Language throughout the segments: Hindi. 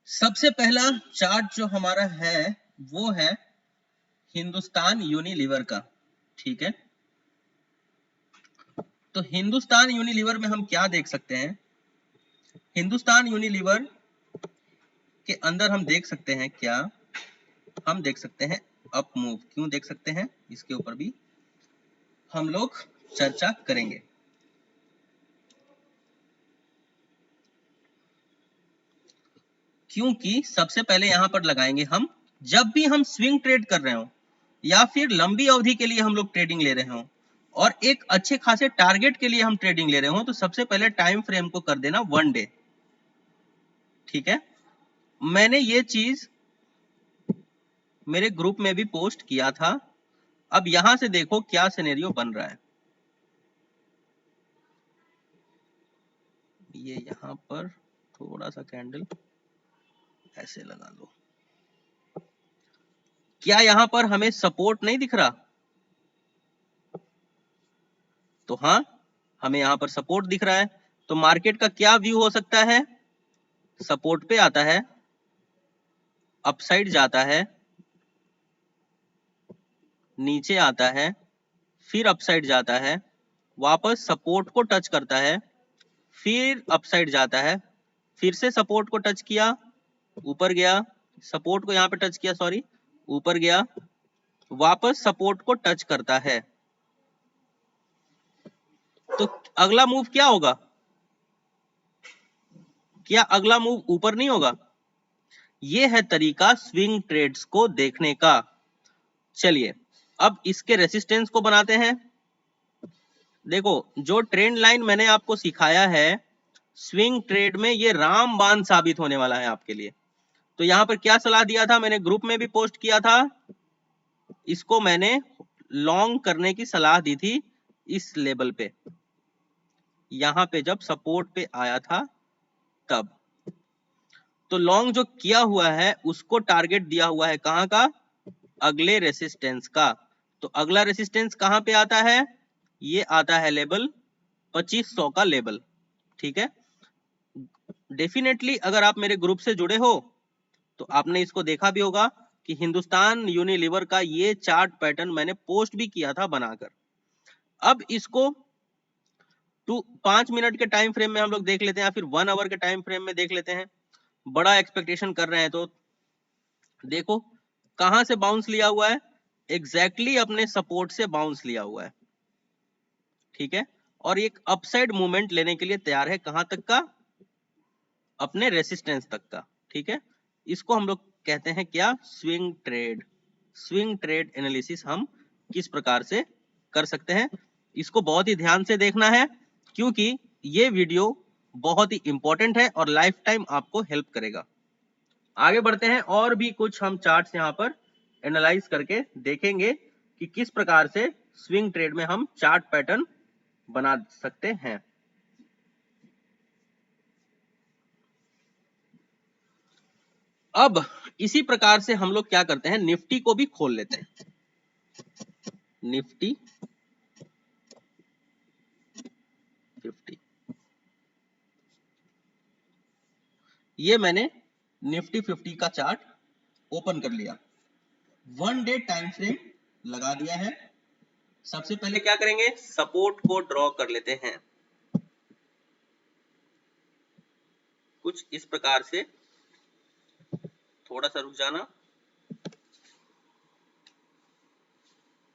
सबसे पहला चार्ट जो हमारा है वो है हिंदुस्तान यूनिलीवर का। ठीक है, तो हिंदुस्तान यूनिलीवर में हम क्या देख सकते हैं? हिंदुस्तान यूनिलीवर के अंदर हम देख सकते हैं क्या? हम देख सकते हैं अप मूव। क्यों देख सकते हैं, इसके ऊपर भी हम लोग चर्चा करेंगे। क्योंकि सबसे पहले यहां पर लगाएंगे हम, जब भी हम स्विंग ट्रेड कर रहे हो या फिर लंबी अवधि के लिए हम लोग ट्रेडिंग ले रहे हो और एक अच्छे खासे टारगेट के लिए हम ट्रेडिंग ले रहे हो, तो सबसे पहले टाइम फ्रेम को कर देना 1 डे। ठीक है, मैंने ये चीज मेरे ग्रुप में भी पोस्ट किया था। अब यहां से देखो क्या सिनेरियो बन रहा है। ये यहां पर थोड़ा सा कैंडल ऐसे लगा लो। क्या यहां पर हमें सपोर्ट नहीं दिख रहा? तो हाँ, हमें यहां पर सपोर्ट दिख रहा है। तो मार्केट का क्या व्यू हो सकता है? सपोर्ट पे आता है, अपसाइड जाता है, नीचे आता है, फिर अपसाइड जाता है, वापस सपोर्ट को टच करता है, फिर अपसाइड जाता है, फिर से सपोर्ट को टच किया, ऊपर गया, सपोर्ट को यहां पे टच किया, सॉरी, ऊपर गया, वापस सपोर्ट को टच करता है। तो अगला मूव क्या होगा? क्या अगला मूव ऊपर नहीं होगा? ये है तरीका स्विंग ट्रेड्स को देखने का। चलिए अब इसके रेसिस्टेंस को बनाते हैं। देखो, जो ट्रेंड लाइन मैंने आपको सिखाया है स्विंग ट्रेड में, ये रामबाण साबित होने वाला है आपके लिए। तो यहां पर क्या सलाह दिया था, मैंने ग्रुप में भी पोस्ट किया था, इसको मैंने लॉन्ग करने की सलाह दी थी इस लेवल पे, यहां पे जब सपोर्ट पे आया था तब। तो लॉन्ग जो किया हुआ है उसको टारगेट दिया हुआ है कहां का? अगले रेसिस्टेंस का। तो अगला रेसिस्टेंस कहां पे आता है? ये आता है लेवल 2500 का लेवल। ठीक है, डेफिनेटली अगर आप मेरे ग्रुप से जुड़े हो तो आपने इसको देखा भी होगा कि हिंदुस्तान यूनिलीवर का ये चार्ट पैटर्न मैंने पोस्ट भी किया था बनाकर। अब इसको 5 मिनट के टाइम फ्रेम में हम लोग देख लेते हैं या फिर 1 आवर के टाइम फ्रेम में देख लेते हैं। बड़ा एक्सपेक्टेशन कर रहे हैं तो देखो कहां से बाउंस लिया हुआ है, एग्जैक्टली अपने सपोर्ट से बाउंस लिया हुआ है। ठीक है, और एक अपसाइड मूवमेंट लेने के लिए तैयार है, कहां तक का? अपने रेसिस्टेंस तक का। ठीक है, इसको हम लोग कहते हैं क्या? Swing trade. Swing trade analysis हम किस प्रकार से कर सकते हैं, इसको बहुत ही ध्यान से देखना है, क्योंकि ये वीडियो बहुत ही इंपॉर्टेंट है और लाइफ टाइम आपको हेल्प करेगा। आगे बढ़ते हैं, और भी कुछ हम चार्ट्स यहां पर एनालाइज करके देखेंगे कि किस प्रकार से स्विंग ट्रेड में हम चार्ट पैटर्न बना सकते हैं। अब इसी प्रकार से हम लोग क्या करते हैं, निफ्टी को भी खोल लेते हैं। निफ्टी 50, ये मैंने निफ्टी 50 का चार्ट ओपन कर लिया, 1 डे टाइम फ्रेम लगा दिया है। सबसे पहले क्या करेंगे, सपोर्ट को ड्रॉ कर लेते हैं कुछ इस प्रकार से। थोड़ा सा रुक जाना,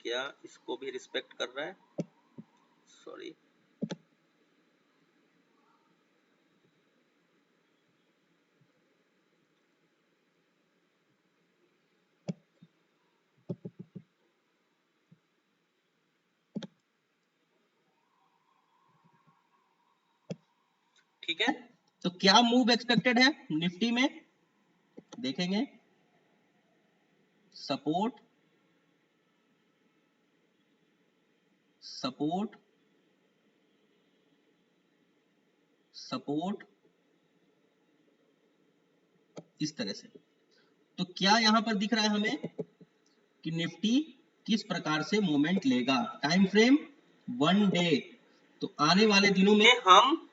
क्या इसको भी रिस्पेक्ट कर रहा है? सॉरी, ठीक है। तो क्या मूव एक्सपेक्टेड है निफ्टी में, देखेंगे सपोर्ट, सपोर्ट, सपोर्ट, इस तरह से। तो क्या यहां पर दिख रहा है हमें कि निफ्टी किस प्रकार से मूवमेंट लेगा, टाइम फ्रेम 1 डे। तो आने वाले दिनों में हम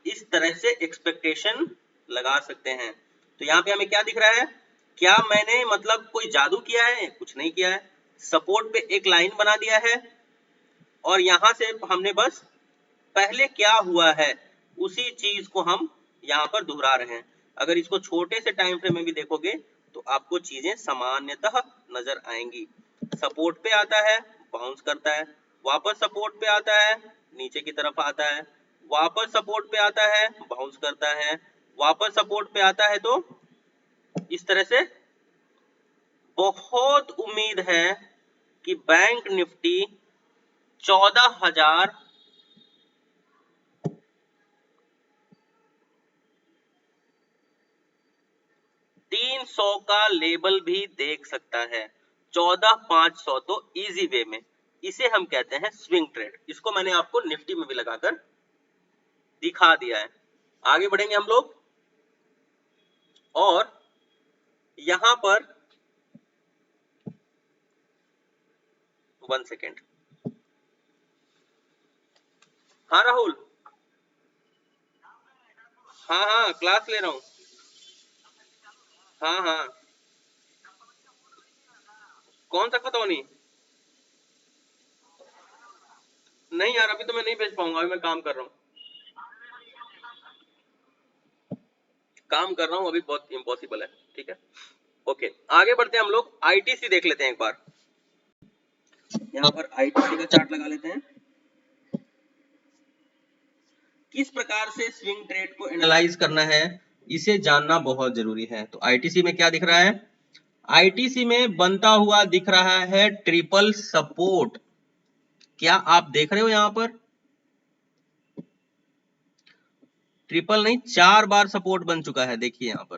इस तरह से एक्सपेक्टेशन लगा सकते हैं। तो यहाँ पे हमें क्या दिख रहा है, क्या मैंने मतलब कोई जादू किया है? कुछ नहीं किया है। सपोर्ट पे एक लाइन बना दिया है और यहां से हमने बस पहले क्या हुआ है उसी चीज को हम यहाँ पर दोहरा रहे हैं। अगर इसको छोटे से टाइम फ्रेम में भी देखोगे तो आपको चीजें सामान्यतः नजर आएंगी। सपोर्ट पे आता है, बाउंस करता है, वापस सपोर्ट पे आता है, नीचे की तरफ आता है, वापस सपोर्ट पे आता है, बाउंस करता है, वापस सपोर्ट पे आता है। तो इस तरह से बहुत उम्मीद है कि बैंक निफ्टी 14,300 का लेवल भी देख सकता है। 14,500 तो इजी वे में, इसे हम कहते हैं स्विंग ट्रेड। इसको मैंने आपको निफ्टी में भी लगाकर दिखा दिया है। आगे बढ़ेंगे हम लोग और यहां पर 1 सेकेंड। हाँ राहुल, हाँ हाँ क्लास ले रहा हूँ। हाँ हाँ, कौन सा खतौनी? नहीं यार, अभी तो मैं नहीं भेज पाऊंगा, अभी मैं काम कर रहा हूँ। काम कर रहा हूँ अभी, बहुत इम्पॉसिबल है। ठीक है, ओके आगे बढ़ते हैं हम लोग। आईटीसी देख लेते हैं एक बार। यहाँ पर आईटीसी का चार्ट लगा लेते हैं। किस प्रकार से स्विंग ट्रेड को एनालाइज करना है इसे जानना बहुत जरूरी है। तो आईटीसी में क्या दिख रहा है, आईटीसी में बनता हुआ दिख रहा है ट्रिपल सपोर्ट। क्या आप देख रहे हो यहां पर, ट्रिपल नहीं 4 बार सपोर्ट बन चुका है, देखिए यहां पर।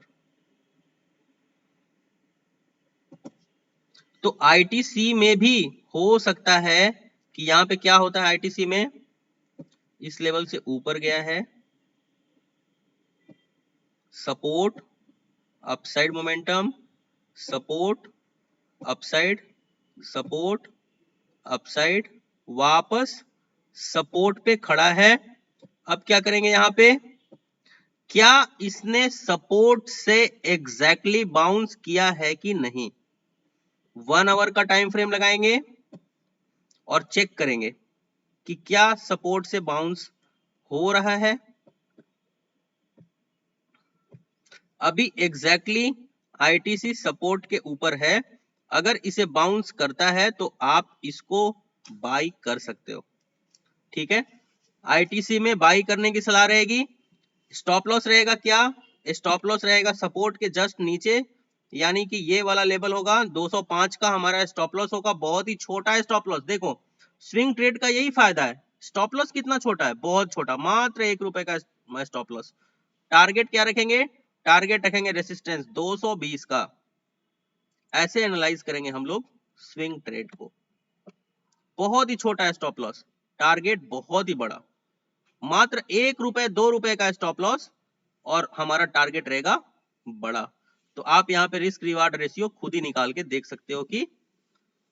तो आईटीसी में भी हो सकता है कि यहां पे क्या होता है, आईटीसी में इस लेवल से ऊपर गया है, support, upside momentum, support, upside, support, upside, वापस सपोर्ट पे खड़ा है। अब क्या करेंगे यहां पे, क्या इसने सपोर्ट से एग्जैक्टली बाउंस किया है कि नहीं। 1 आवर का टाइम फ्रेम लगाएंगे और चेक करेंगे कि क्या सपोर्ट से बाउंस हो रहा है। अभी एग्जैक्टली आईटीसी सपोर्ट के ऊपर है, अगर इसे बाउंस करता है तो आप इसको बाई कर सकते हो। ठीक है, आईटीसी में बाई करने की सलाह रहेगी। स्टॉप लॉस रहेगा क्या, स्टॉप लॉस रहेगा सपोर्ट के जस्ट नीचे, यानी कि ये वाला लेवल होगा 205 का हमारा स्टॉप लॉस होगा। बहुत ही छोटा है स्टॉप लॉस, देखो स्विंग ट्रेड का यही फायदा है, स्टॉप लॉस कितना छोटा है, बहुत छोटा, मात्र 1 रुपए का स्टॉप लॉस। टारगेट क्या रखेंगे, टारगेट रखेंगे रेसिस्टेंस 220 का। ऐसे एनालाइज करेंगे हम लोग स्विंग ट्रेड को। बहुत ही छोटा है स्टॉप लॉस, टारगेट बहुत ही बड़ा, मात्र 1 रुपए 2 रुपए का स्टॉप लॉस और हमारा टारगेट रहेगा बड़ा। तो आप यहाँ पे रिस्क रिवार्ड रेशियो खुद ही निकाल के देख सकते हो कि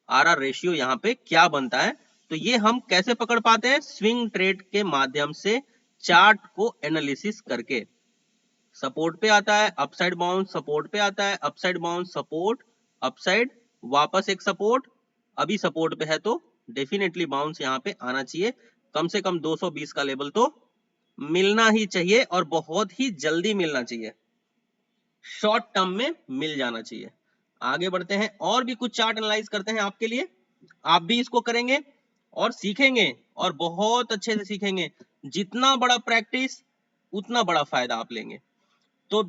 आरआर रेशियो यहाँ पे क्या बनता है। तो ये हम कैसे पकड़ पाते हैं, स्विंग ट्रेड के माध्यम से, चार्ट को एनालिसिस करके। सपोर्ट पे आता है, अपसाइड बाउंस, सपोर्ट पे आता है, अपसाइड बाउंस, सपोर्ट, अपसाइड, वापस एक सपोर्ट, अभी सपोर्ट पे है तो डेफिनेटली बाउंस यहाँ पे आना चाहिए। कम से कम 220 का लेवल तो मिलना ही चाहिए और बहुत ही जल्दी मिलना चाहिए, शॉर्ट टर्म में मिल जाना चाहिए। आगे बढ़ते हैं और भी कुछ चार्ट एनालाइज करते हैं आपके लिए। आप भी इसको करेंगे और सीखेंगे और बहुत अच्छे से सीखेंगे। जितना बड़ा प्रैक्टिस उतना बड़ा फायदा आप लेंगे। तो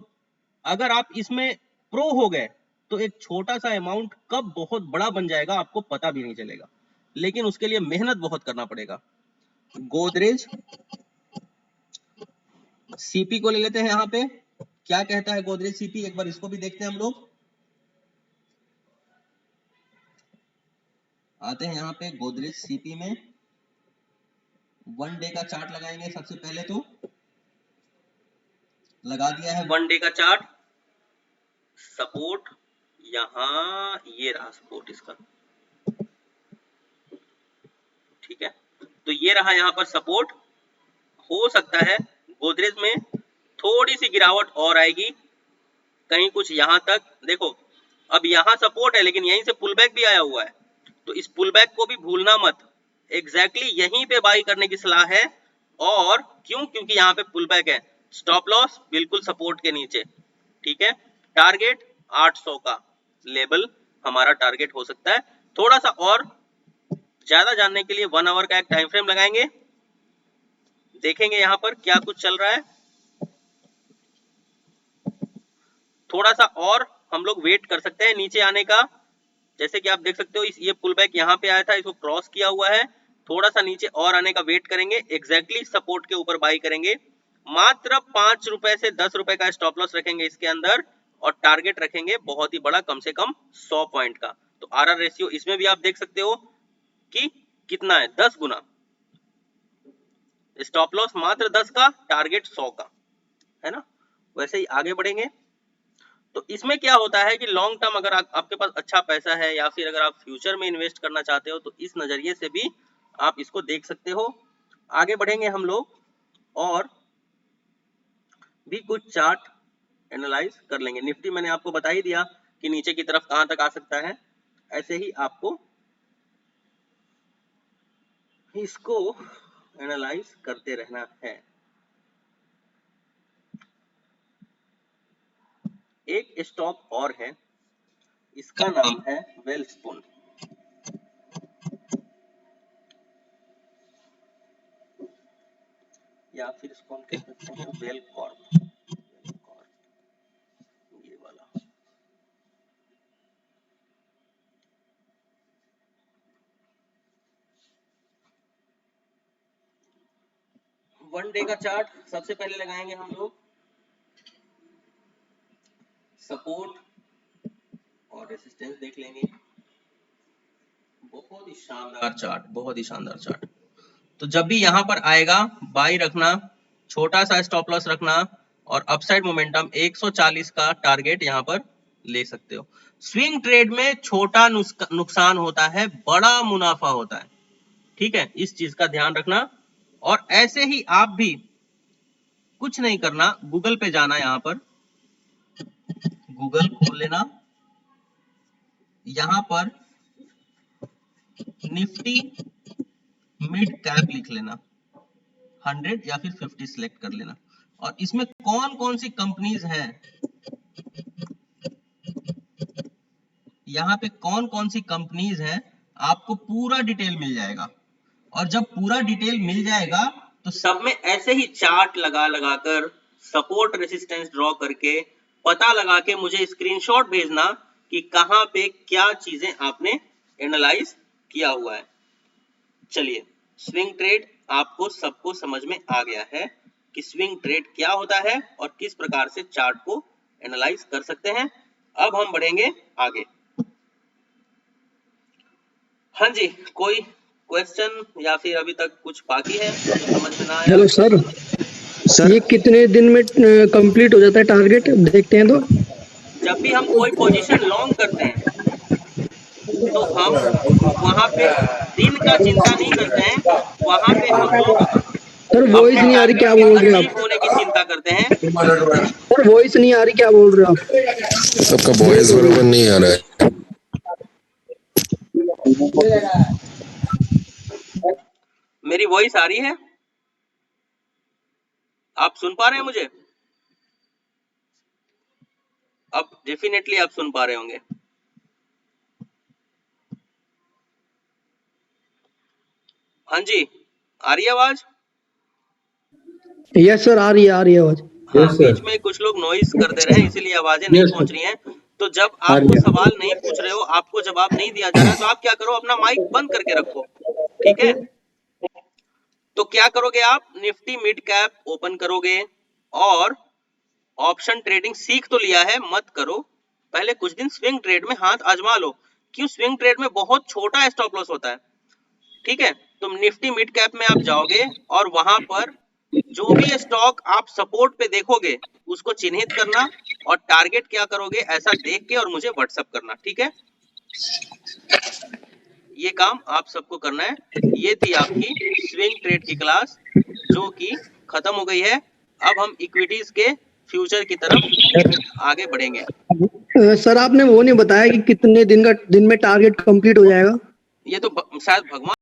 अगर आप इसमें प्रो हो गए तो एक छोटा सा अमाउंट कब बहुत बड़ा बन जाएगा आपको पता भी नहीं चलेगा, लेकिन उसके लिए मेहनत बहुत करना पड़ेगा। गोदरेज सीपी को ले लेते हैं, यहाँ पे क्या कहता है गोदरेज सीपी, एक बार इसको भी देखते हैं हम लोग। आते हैं यहाँ पे गोदरेज सीपी में, 1 डे का चार्ट लगाएंगे सबसे पहले। तो लगा दिया है 1 डे का चार्ट। सपोर्ट यहां, ये रहा सपोर्ट इसका, ठीक है। तो ये रहा यहाँ पर सपोर्ट। हो सकता है गोदरेज में थोड़ी सी गिरावट और आएगी, कहीं कुछ यहां तक देखो। अब यहां सपोर्ट है लेकिन यहीं से पुल बैक भी आया हुआ है, तो इस पुल बैक को भी भूलना मत। एग्जैक्टली यहीं पे बाई करने की सलाह है। और क्यों? क्योंकि यहाँ पे पुल बैक है। स्टॉप लॉस बिल्कुल सपोर्ट के नीचे, ठीक है। टारगेट 800 का लेवल हमारा टारगेट हो सकता है। थोड़ा सा और ज्यादा जानने के लिए 1 आवर का एक टाइम फ्रेम लगाएंगे, देखेंगे यहाँ पर क्या कुछ चल रहा है। थोड़ा सा और हम लोग वेट कर सकते हैं नीचे आने का। जैसे कि आप देख सकते हो ये पुल बैक यहाँ पे आया था, इसको क्रॉस किया हुआ है। थोड़ा सा नीचे और आने का वेट करेंगे, एग्जैक्टली सपोर्ट के ऊपर बाई करेंगे। मात्र 5 रुपए से 10 रुपए का स्टॉप लॉस रखेंगे इसके अंदर, और टारगेट रखेंगे बहुत ही बड़ा, कम से कम 100 पॉइंट का। तो आरआर रेशियो इसमें भी आप देख सकते हो कि कितना है, 10 गुना। स्टॉप लॉस मात्र 10 का, टारगेट 100 का, है ना। वैसे ही आगे बढ़ेंगे। तो इसमें क्या होता है कि लॉन्ग टर्म अगर आपके पास अच्छा पैसा है, या फिर अगर आप फ्यूचर में इन्वेस्ट करना चाहते हो, तो इस नजरिए से भी आप इसको देख सकते हो। आगे बढ़ेंगे हम लोग और भी कुछ चार्ट एनालाइज कर लेंगे। निफ्टी मैंने आपको बता ही दिया कि नीचे की तरफ कहां तक आ सकता है। ऐसे ही आपको इसको एनालाइज करते रहना है। एक स्टॉक और है, इसका नाम है वेलस्पून, या फिर इसको हम कह सकते हैं वेलकॉर्प, ये वाला। वन डे का चार्ट सबसे पहले लगाएंगे हम लोग, सपोर्ट और रेजिस्टेंस देख लेंगे। बहुत ही शानदार चार्ट, बहुत ही शानदार चार्ट। तो जब भी यहां पर आएगा बाई रखना, छोटा सा स्टॉप लॉस रखना, और अपसाइड मोमेंटम 140 का टारगेट यहां पर ले सकते हो। स्विंग ट्रेड में छोटा नुकसान होता है, बड़ा मुनाफा होता है, ठीक है। इस चीज का ध्यान रखना। और ऐसे ही आप भी कुछ नहीं करना, गूगल पे जाना, यहां पर गूगल खोल लेना, यहां पर निफ्टी मिड कैप लिख लेना, 100 या फिर 50 सिलेक्ट कर लेना, और इसमें कौन कौन सी कंपनीज हैं, यहाँ पे कौन कौन सी कंपनीज हैं, आपको पूरा डिटेल मिल जाएगा। और जब पूरा डिटेल मिल जाएगा तो सब में ऐसे ही चार्ट लगा लगा कर, सपोर्ट रेजिस्टेंस ड्रॉ करके, पता लगा के मुझे स्क्रीनशॉट भेजना कि कहां पे क्या चीजें आपने एनालाइज किया हुआ है। चलिए, स्विंग ट्रेड आपको सबको समझ में आ गया है कि स्विंग ट्रेड क्या होता है और किस प्रकार से चार्ट को एनालाइज कर सकते हैं। अब हम बढ़ेंगे आगे। हाँ जी, कोई क्वेश्चन या फिर अभी तक कुछ बाकी है जो समझ में ना आया? हेलो सर, ये कितने दिन में कंप्लीट हो जाता है टारगेट, देखते हैं तो? जब भी हम कोई पोजीशन लॉन्ग करते हैं तो हम वहां पे दिन का चिंता नहीं करते हैं, वहां पे हम लोग सर वॉइस अपने नहीं आ रही, टारगेट क्या के बोल रहे हैं अचीव आप? होने की चिंता करते हैं। सर वॉइस नहीं आ रही, क्या बोल रहे हो आप? सबका वॉइस बराबर नहीं आ रहा है। मेरी वॉइस आ रही है? आप सुन पा रहे हैं मुझे? अब डेफिनेटली आप सुन पा रहे होंगे। हाँ जी, आ रही है आवाज? यस सर, आ रही है आवाज। हाँ, बीच में कुछ लोग नॉइज कर दे रहे हैं, इसीलिए आवाजें नहीं पहुंच रही हैं। तो जब आपको सवाल नहीं पूछ रहे हो, आपको जवाब नहीं दिया जा रहा है, तो आप क्या करो, अपना माइक बंद करके रखो, ठीक है। तो क्या करोगे आप, निफ्टी मिड कैप ओपन करोगे और ऑप्शन ट्रेडिंग सीख तो लिया है, मत करो, पहले कुछ दिन स्विंग ट्रेड में हाथ आजमा लो। क्यों? स्विंग ट्रेड में बहुत छोटा स्टॉप लॉस होता है, ठीक है। तुम निफ्टी मिड कैप में आप जाओगे और वहां पर जो भी स्टॉक आप सपोर्ट पे देखोगे उसको चिन्हित करना और टारगेट क्या करोगे ऐसा देख के और मुझे व्हाट्सएप करना, ठीक है। ये काम आप सबको करना है। ये थी आपकी स्विंग ट्रेड की क्लास जो कि खत्म हो गई है। अब हम इक्विटीज के फ्यूचर की तरफ आगे बढ़ेंगे। सर आपने वो नहीं बताया कि कितने दिन में टारगेट कंप्लीट हो जाएगा। ये तो शायद भगवान